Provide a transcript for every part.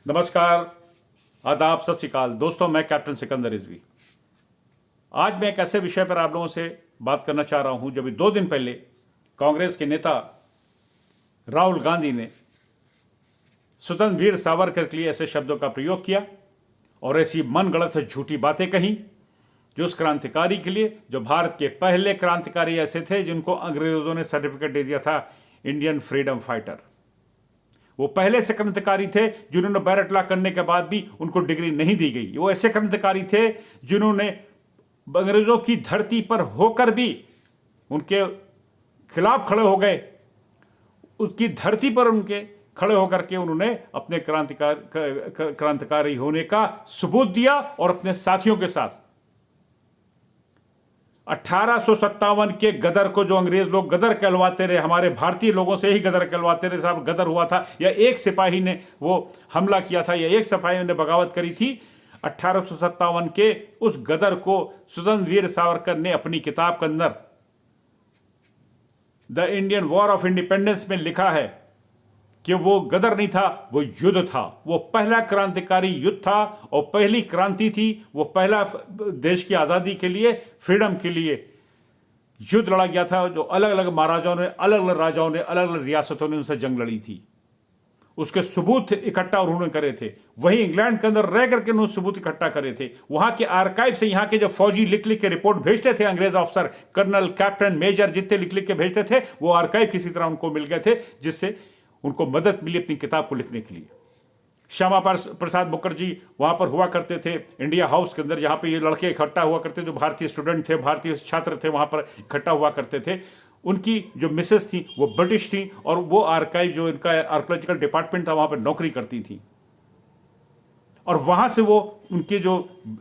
नमस्कार, आदाब, सत श्री अकाल दोस्तों। मैं कैप्टन सिकंदर रिजवी। आज मैं एक ऐसे विषय पर आप लोगों से बात करना चाह रहा हूं जब 2 दिन पहले कांग्रेस के नेता राहुल गांधी ने स्वतंत्र वीर सावरकर के लिए ऐसे शब्दों का प्रयोग किया और ऐसी मनगढ़ंत झूठी बातें कही जो उस क्रांतिकारी के लिए, जो भारत के पहले क्रांतिकारी ऐसे थे जिनको अंग्रेजों ने सर्टिफिकेट दे दिया था इंडियन फ्रीडम फाइटर। वो पहले से क्रांतिकारी थे जिन्होंने बैरट लॉ करने के बाद भी उनको डिग्री नहीं दी गई। वो ऐसे क्रांतिकारी थे जिन्होंने अंग्रेजों की धरती पर होकर भी उनके खिलाफ खड़े हो गए, उसकी धरती पर उनके खड़े होकर के उन्होंने अपने क्रांतिकारी होने का सबूत दिया और अपने साथियों के साथ 1857 के गदर को, जो अंग्रेज लोग गदर कहलवाते रहे, हमारे भारतीय लोगों से ही गदर कहलवाते रहे, साहब गदर हुआ था या एक सिपाही ने वो हमला किया था या एक सिपाही ने बगावत करी थी। 1857 के उस गदर को स्वतंत्र वीर सावरकर ने अपनी किताब के अंदर the Indian war of independence में लिखा है कि वो गदर नहीं था, वो युद्ध था। वो पहला क्रांतिकारी युद्ध था और पहली क्रांति थी। वो पहला देश की आज़ादी के लिए, फ्रीडम के लिए युद्ध लड़ा गया था, जो अलग अलग महाराजाओं ने, अलग अलग राजाओं ने, अलग अलग रियासतों ने उनसे जंग लड़ी थी। उसके सबूत इकट्ठा उन्होंने करे थे। वहीं इंग्लैंड के अंदर रह करके उन्होंने सबूत इकट्ठा करे थे। वहां के आर्काइव से यहाँ के जो फौजी लिख लिख के रिपोर्ट भेजते थे, अंग्रेज ऑफिसर, कर्नल, कैप्टन, मेजर जितने लिख लिख के भेजते थे, वो आर्काइव किसी तरह उनको मिल गए थे, जिससे उनको मदद मिली अपनी किताब को लिखने के लिए। श्यामा प्रसाद मुखर्जी वहां पर हुआ करते थे इंडिया हाउस के अंदर, जहां पे ये लड़के इकट्ठा हुआ करते, जो भारतीय स्टूडेंट थे, भारतीय छात्र थे, वहां पर इकट्ठा हुआ करते थे। उनकी जो मिसेस थी वो ब्रिटिश थी और वो आर्काइव, जो इनका आर्कोलॉजिकल डिपार्टमेंट था, वहां पर नौकरी करती थी। और वहां से वो उनके जो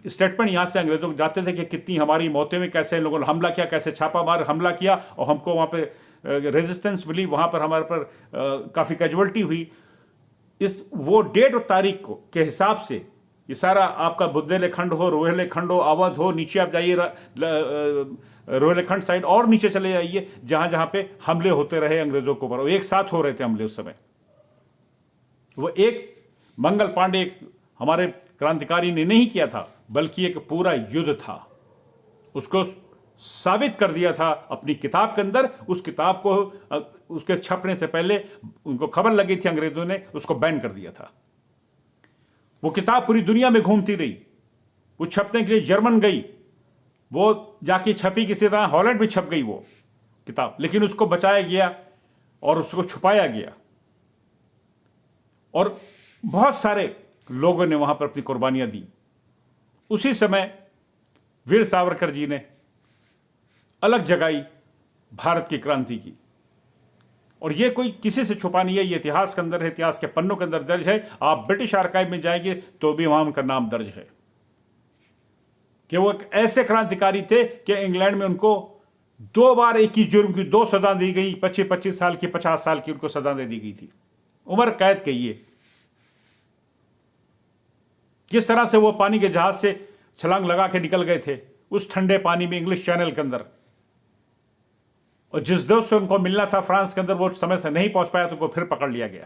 स्टेटमेंट यहां से अंग्रेजों को जाते थे कि कितनी हमारी मौतें में कैसे इन लोगों ने हमला किया, कैसे छापा मार हमला किया और हमको वहां पर रेजिस्टेंस मिली, वहां पर हमारे पर काफ़ी कैजुअल्टी हुई। इस वो डेट और तारीख को के हिसाब से ये सारा आपका बुंदेलखंड हो, रोहिलखंड हो, अवध हो, नीचे आप जाइए रोहिलखंड साइड और नीचे चले जाइए, जहां जहां पे हमले होते रहे अंग्रेजों के ऊपर, वो एक साथ हो रहे थे हमले उस समय। वो एक मंगल पांडे हमारे क्रांतिकारी ने नहीं किया था, बल्कि एक पूरा युद्ध था। उसको साबित कर दिया था अपनी किताब के अंदर। उस किताब को उसके छपने से पहले उनको खबर लगी थी, अंग्रेजों ने उसको बैन कर दिया था। वो किताब पूरी दुनिया में घूमती रही, वो छपने के लिए जर्मन गई, वो जाके छपी, किसी तरह हॉलैंड में छप गई वो किताब, लेकिन उसको बचाया गया और उसको छुपाया गया और बहुत सारे लोगों ने वहां पर अपनी कुर्बानियां दी। उसी समय वीर सावरकर जी ने अलग जगाई भारत की क्रांति की, और ये कोई किसी से छुपा नहीं है, ये इतिहास के अंदर है, इतिहास के पन्नों के अंदर दर्ज है। आप ब्रिटिश आर्काइव में जाएंगे तो भी वहां उनका नाम दर्ज है कि वो एक ऐसे क्रांतिकारी थे कि इंग्लैंड में उनको 2 बार एक ही जुर्म की 2 सजा दी गई, 25-25 साल की, 50 साल की उनको सजा दे दी गई थी, उम्र कैद कहिए। किस तरह से वो पानी के जहाज से छलांग लगा के निकल गए थे उस ठंडे पानी में, इंग्लिश चैनल के अंदर, और जिस दोस्त से उनको मिलना था फ्रांस के अंदर, वो समय से नहीं पहुंच पाया तो उनको फिर पकड़ लिया गया,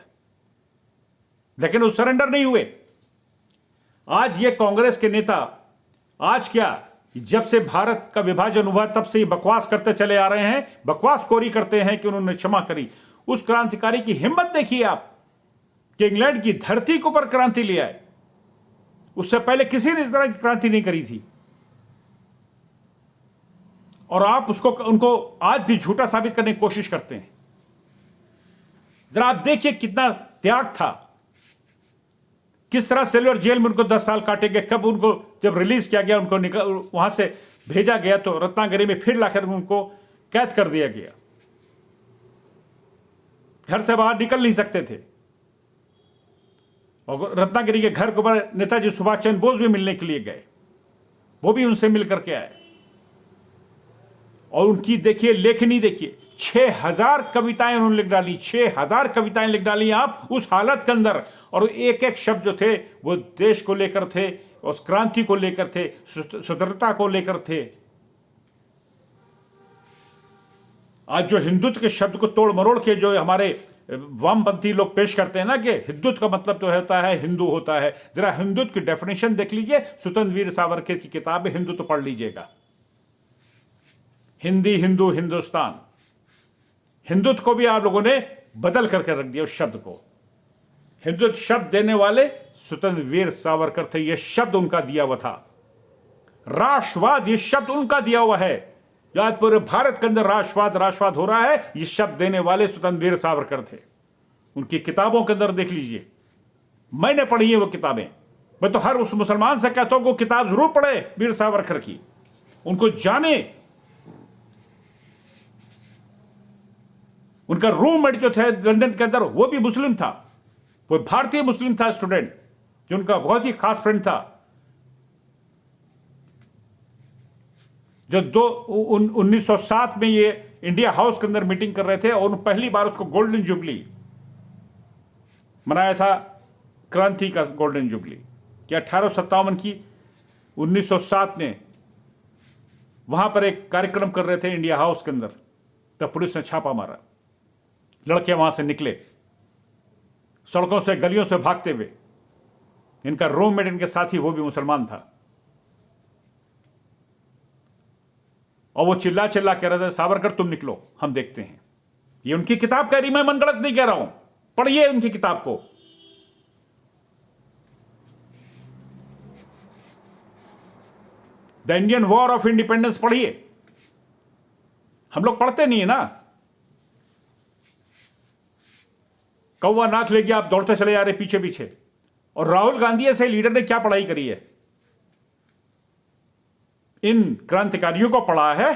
लेकिन वो सरेंडर नहीं हुए। आज ये कांग्रेस के नेता, आज क्या, जब से भारत का विभाजन हुआ तब से ही बकवास करते चले आ रहे हैं, बकवास कोरी करते हैं कि उन्होंने क्षमा करी। उस क्रांतिकारी की हिम्मत देखिए आप कि इंग्लैंड की धरती के ऊपर क्रांति ले आए। उससे पहले किसी ने इस तरह की क्रांति नहीं करी थी, और आप उनको आज भी झूठा साबित करने की कोशिश करते हैं। जरा आप देखिए कितना त्याग था, किस तरह सेलुलर जेल में उनको 10 साल काटे गए। कब उनको जब रिलीज किया गया, उनको वहां से भेजा गया तो रत्नागिरी में फिर लाकर उनको कैद कर दिया गया। घर से बाहर निकल नहीं सकते थे, और रत्नागिरी के घर के ऊपर नेताजी सुभाष चंद्र बोस भी मिलने के लिए गए, वो भी उनसे मिल करके आए। और उनकी देखिए लेखनी, देखिए 6000 कविताएं उन्होंने लिख डाली, 6000 कविताएं लिख डाली आप उस हालत के अंदर, और एक एक शब्द जो थे वो देश को लेकर थे, उस क्रांति को लेकर थे, स्वतंत्रता को लेकर थे। आज जो हिंदुत्व के शब्द को तोड़ मरोड़ के जो हमारे वामपंथी लोग पेश करते हैं ना कि हिंदुत्व का मतलब तो होता है हिंदू होता है, जरा हिंदुत्व की डेफिनेशन देख लीजिए, स्वतंत्र वीर सावरकर की किताब है, हिंदुत्व पढ़ लीजिएगा। हिंदी, हिंदू, हिंदुस्तान, हिंदुत्व को भी आप लोगों ने बदल करके रख दिया उस शब्द को। हिंदुत्व शब्द देने वाले स्वतंत्र वीर सावरकर थे, यह शब्द उनका दिया हुआ था। राष्ट्रवाद, यह शब्द उनका दिया हुआ है। आज पूरे भारत के अंदर राष्ट्रवाद हो रहा है, यह शब्द देने वाले स्वतंत्र वीर सावरकर थे। उनकी किताबों के अंदर देख लीजिए, मैंने पढ़ी है वो किताबें। मैं तो हर उस मुसलमान से कहता हूं वो किताब जरूर पढ़े वीर सावरकर की, उनको जाने। उनका रूममेट जो थे लंदन के अंदर वो भी मुस्लिम था, वो भारतीय मुस्लिम था स्टूडेंट, जो उनका बहुत ही खास फ्रेंड था। जो 1907 में ये इंडिया हाउस के अंदर मीटिंग कर रहे थे और पहली बार उसको गोल्डन जुबली मनाया था, क्रांति का गोल्डन जुबली, कि 1857 की 1907 में वहां पर एक कार्यक्रम कर रहे थे इंडिया हाउस के अंदर, तब पुलिस ने छापा मारा। लड़के वहां से निकले सड़कों से गलियों से भागते हुए। इनका रूममेट, इनके साथी, वो भी मुसलमान था, और वो चिल्ला चिल्ला कह रहे थे सावरकर तुम निकलो, हम देखते हैं। ये उनकी किताब कह रही, मैं मन गलत नहीं कह रहा हूं, पढ़िए उनकी किताब को। The Indian war of independence पढ़िए। हम लोग पढ़ते नहीं है ना, कौवा नाक लेके आप दौड़ते चले जा रहे पीछे पीछे। और राहुल गांधी ऐसे लीडर ने क्या पढ़ाई करी है? इन क्रांतिकारियों को पढ़ा है,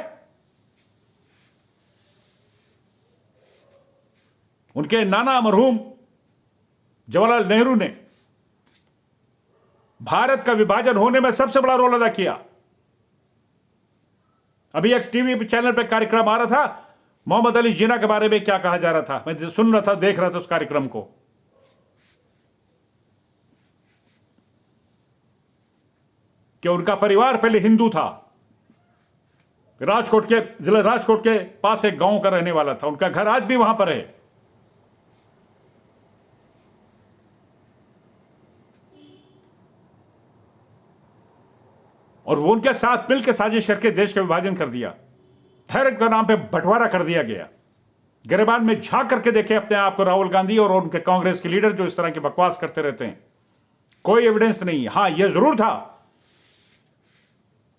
उनके नाना मरहूम जवाहरलाल नेहरू ने भारत का विभाजन होने में सबसे बड़ा रोल अदा किया। अभी एक टीवी चैनल पे कार्यक्रम आ रहा था, मोहम्मद अली जिन्ना के बारे में क्या कहा जा रहा था, मैं सुन रहा था, देख रहा था उस कार्यक्रम को। कि उनका परिवार पहले हिंदू था, राजकोट के जिला राजकोट के पास एक गांव का रहने वाला था, उनका घर आज भी वहां पर है। और वो उनके साथ मिलकर साजिश करके देश का विभाजन कर दिया, धर्म के नाम पे बंटवारा कर दिया गया। गिरबान में झांक करके देखे अपने आप को राहुल गांधी और उनके कांग्रेस के लीडर जो इस तरह की बकवास करते रहते हैं, कोई एविडेंस नहीं। हां, यह जरूर था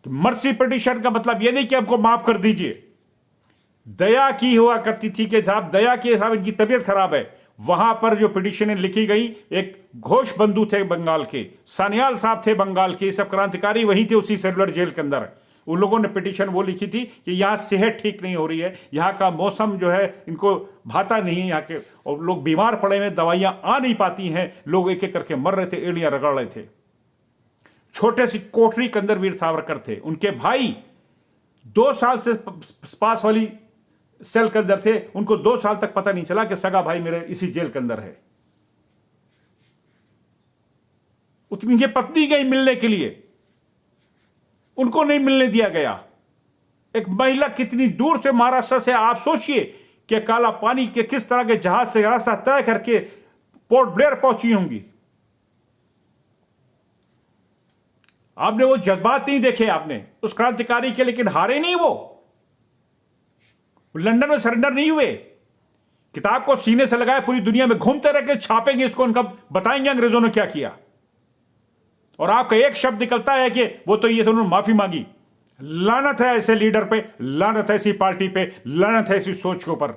कि मर्सी पिटीशन का मतलब यह नहीं कि हमको माफ कर दीजिए, दया की हुआ करती थी कि साहब दया की, साहब इनकी तबीयत खराब है। वहां पर जो पिटीशनें लिखी गई, एक घोष बंधु थे बंगाल के, सान्याल साहब थे बंगाल के, सब क्रांतिकारी वही थे उसी सेलुलर जेल के अंदर। उन लोगों ने पिटीशन वो लिखी थी कि यहाँ सेहत ठीक नहीं हो रही है, यहाँ का मौसम जो है इनको भाता नहीं है यहाँ के, और लोग बीमार पड़े हुए, दवाइयाँ आ नहीं पाती हैं, लोग एक एक करके मर रहे थे, एड़ियाँ रगड़ रहे थे। छोटे सी कोठरी के अंदर वीर सावरकर थे, उनके भाई 2 साल से पास वाली सेल के अंदर थे, उनको 2 साल तक पता नहीं चला कि सगा भाई मेरे इसी जेल के अंदर है। उनकी पत्नी गई मिलने के लिए, उनको नहीं मिलने दिया गया। एक महिला कितनी दूर से, महाराष्ट्र से, आप सोचिए कि काला पानी के किस तरह के जहाज से रास्ता तय करके पोर्ट ब्लेयर पहुंची होंगी। आपने वो जज्बात नहीं देखे आपने उस क्रांतिकारी के, लेकिन हारे नहीं वो लंदन में सरेंडर नहीं हुए। किताब को सीने से लगाए पूरी दुनिया में घूमते रह के छापेंगे इसको, उनका बताएंगे अंग्रेजों ने क्या किया। और आपका एक शब्द निकलता है कि वो तो ये तो उन्होंने माफी मांगी। लानत है ऐसे लीडर पे, लानत है ऐसी पार्टी पे, लानत है ऐसी सोच के ऊपर।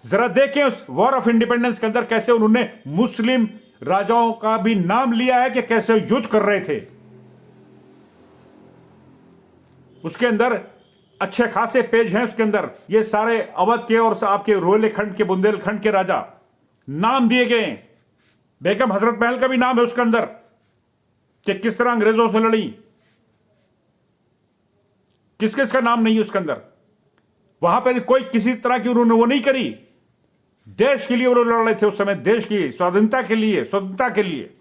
जरा देखें उस वॉर ऑफ इंडिपेंडेंस के अंदर कैसे उन्होंने मुस्लिम राजाओं का भी नाम लिया है कि कैसे युद्ध कर रहे थे। उसके अंदर अच्छे खासे पेज हैं, उसके अंदर ये सारे अवध के और आपके रोहिलखंड के, बुंदेलखंड के राजा नाम दिए गए हैं। बेगम हजरत महल का भी नाम है उसके अंदर कि किस तरह अंग्रेजों से लड़ी। किस किस का नाम नहीं है उसके अंदर। वहां पर कोई किसी तरह की उन्होंने वो नहीं करी, देश के लिए वो लड़ रहे थे उस समय, देश की स्वाधीनता के लिए, स्वतंत्रता के लिए।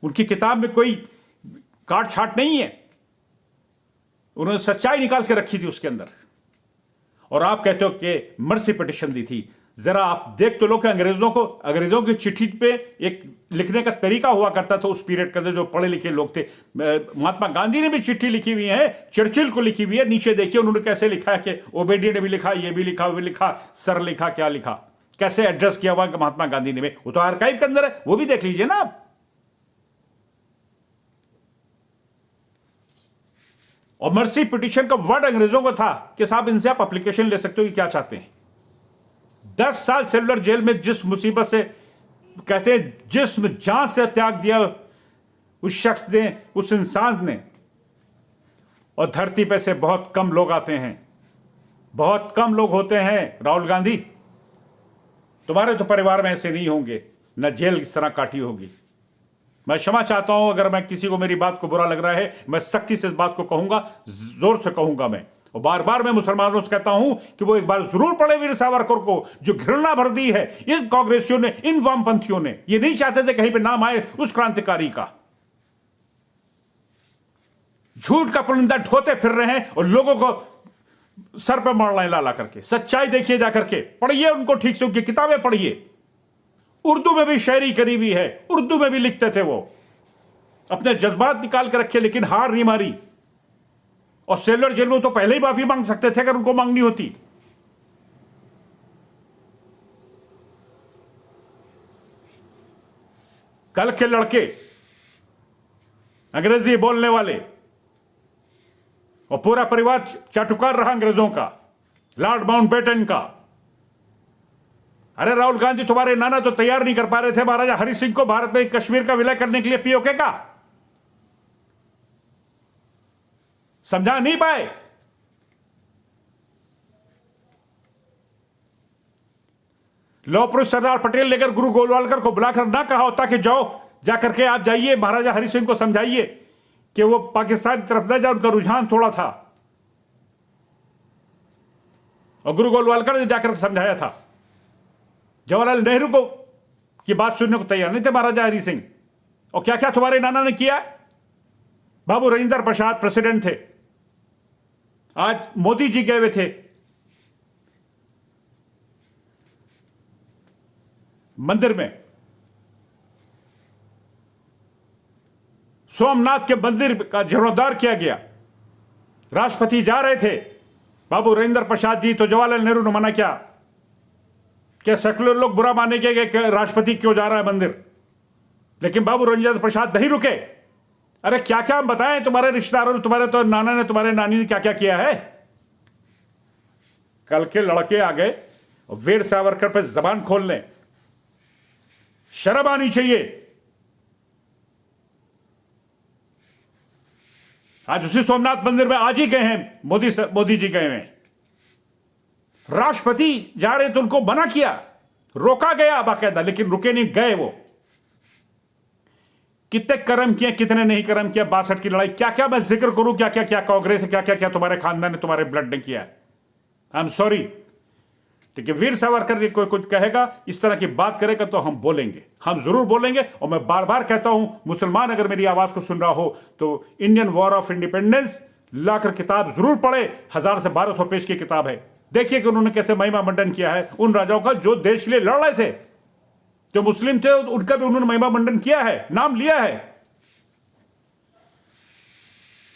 उनकी किताब में कोई काट छाट नहीं है। उन्होंने सच्चाई निकाल के रखी थी उसके अंदर। और आप कहते हो कि मर्सी पिटिशन दी थी। जरा आप देख तो लो कि अंग्रेजों की चिट्ठी पे एक लिखने का तरीका हुआ करता था उस पीरियड का, जो पढ़े लिखे लोग थे। महात्मा गांधी ने भी चिट्ठी लिखी हुई है, चर्चिल को लिखी हुई है। नीचे देखिए उन्होंने कैसे लिखा है कि ओबेडी ने भी लिखा, ये भी लिखा, वो भी लिखा, सर लिखा, क्या लिखा, कैसे एड्रेस किया हुआ महात्मा गांधी ने भी। वो तो आर्काइव के अंदर है, वो भी देख लीजिए ना आप। और मर्सी पिटिशन का वर्ड अंग्रेजों को था कि साहब इनसे आप एप्लीकेशन ले सकते हो कि क्या चाहते हैं। 10 साल सेलुलर जेल में जिस मुसीबत से, कहते हैं जिस्म जान से त्याग दिया उस शख्स ने, उस इंसान ने। और धरती पे से बहुत कम लोग आते हैं, बहुत कम लोग होते हैं। राहुल गांधी, तुम्हारे तो परिवार में ऐसे नहीं होंगे, न जेल इस तरह काटी होगी। मैं क्षमा चाहता हूं अगर मैं किसी को मेरी बात को बुरा लग रहा है, मैं सख्ती से इस बात को कहूंगा, जोर से कहूंगा मैं। और बार बार मैं मुसलमानों से कहता हूं कि वो एक बार जरूर पढ़े वीर सावरकर को, जो घृणा भर दी है इन कांग्रेसियों ने, इन वामपंथियों ने। ये नहीं चाहते थे कहीं पे नाम आए उस क्रांतिकारी का। झूठ का पुलिंदा ढोते फिर रहे हैं और लोगों को सर पर मार रहे ला करके। सच्चाई देखिए जाकर के, पढ़िए उनको ठीक से, उनकी किताबें पढ़िए। उर्दू में भी शायरी करी हुई है, उर्दू में भी लिखते थे वो, अपने जज्बात निकाल कर रखे, लेकिन हार नहीं मारी। और सेलुलर जेल में तो पहले ही माफी मांग सकते थे अगर उनको मांगनी होती। कल के लड़के, अंग्रेजी बोलने वाले, और पूरा परिवार चाटुकार रहा अंग्रेजों का, लॉर्ड माउंटबेटन का। अरे राहुल गांधी, तुम्हारे नाना तो तैयार नहीं कर पा रहे थे महाराजा हरि सिंह को भारत में कश्मीर का विलय करने के लिए पीओके का, समझा नहीं पाए। लौह पुरुष सरदार पटेल लेकर गुरु गोलवालकर को बुलाकर ना कहा होता कि जाओ, जाकर के आप जाइए महाराजा हरि सिंह को समझाइए कि वो पाकिस्तान की तरफ न जाए, उनका रुझान थोड़ा था। और गुरु गोलवालकर ने जाकर समझाया था। जवाहरलाल नेहरू को की बात सुनने को तैयार नहीं थे महाराजा हरि सिंह। और क्या क्या तुम्हारे नाना ने किया। बाबू राजेंद्र प्रसाद प्रेसिडेंट थे, आज मोदी जी गए हुए थे मंदिर में, सोमनाथ के मंदिर का जीर्णोद्धार किया गया। राष्ट्रपति जा रहे थे बाबू राजेंद्र प्रसाद जी, तो जवाहरलाल नेहरू ने मना किया। क्या सेकुलर लोग बुरा मानेंगे कि राष्ट्रपति क्यों जा रहा है मंदिर, लेकिन बाबू राजेंद्र प्रसाद नहीं रुके। अरे क्या क्या हम बताएं, तुम्हारे रिश्तेदारों ने, तुम्हारे तो नाना ने, तुम्हारे नानी ने क्या क्या किया है। कल के लड़के आ गए और वीर सावरकर पे जबान खोल लें, शर्म आनी चाहिए। आज उसी सोमनाथ मंदिर में आज ही गए हैं मोदी जी गए हैं। राष्ट्रपति जा रहे तो उनको मना किया, रोका गया बाकायदा, लेकिन रुके नहीं, गए वो। कितने कर्म किए, कितने नहीं कर्म किया। 62 की लड़ाई, क्या क्या मैं जिक्र करूं, क्या क्या क्या कांग्रेस है, क्या क्या क्या तुम्हारे खानदान ने, तुम्हारे ब्लड ने किया। I am sorry. ठीक है, वीर सावरकर कोई कुछ कहेगा, इस तरह की बात करेगा तो हम बोलेंगे, हम जरूर बोलेंगे। और मैं बार बार कहता हूं, मुसलमान अगर मेरी आवाज को सुन रहा हो तो इंडियन वॉर ऑफ इंडिपेंडेंस लाकर किताब जरूर पढ़े। 1000 से 1200 पेज की किताब है। देखिए कि उन्होंने कैसे महिमा मंडन किया है उन राजाओं का जो देश के लिए लड़ रहे थे, जो मुस्लिम थे, उनका भी उन्होंने महिमा मंडन किया है, नाम लिया है।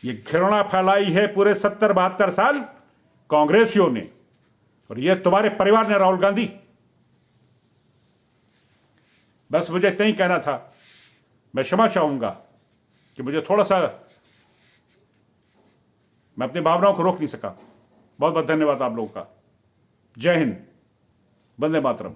ये घृणा फैलाई है पूरे 70-72 साल कांग्रेसियों ने, और ये तुम्हारे परिवार ने, राहुल गांधी। बस मुझे इतना ही कहना था। मैं क्षमा चाहूंगा कि मुझे थोड़ा सा, मैं अपनी भावनाओं को रोक नहीं सका। बहुत बहुत धन्यवाद आप लोगों का। जय हिंद, वंदे मातरम।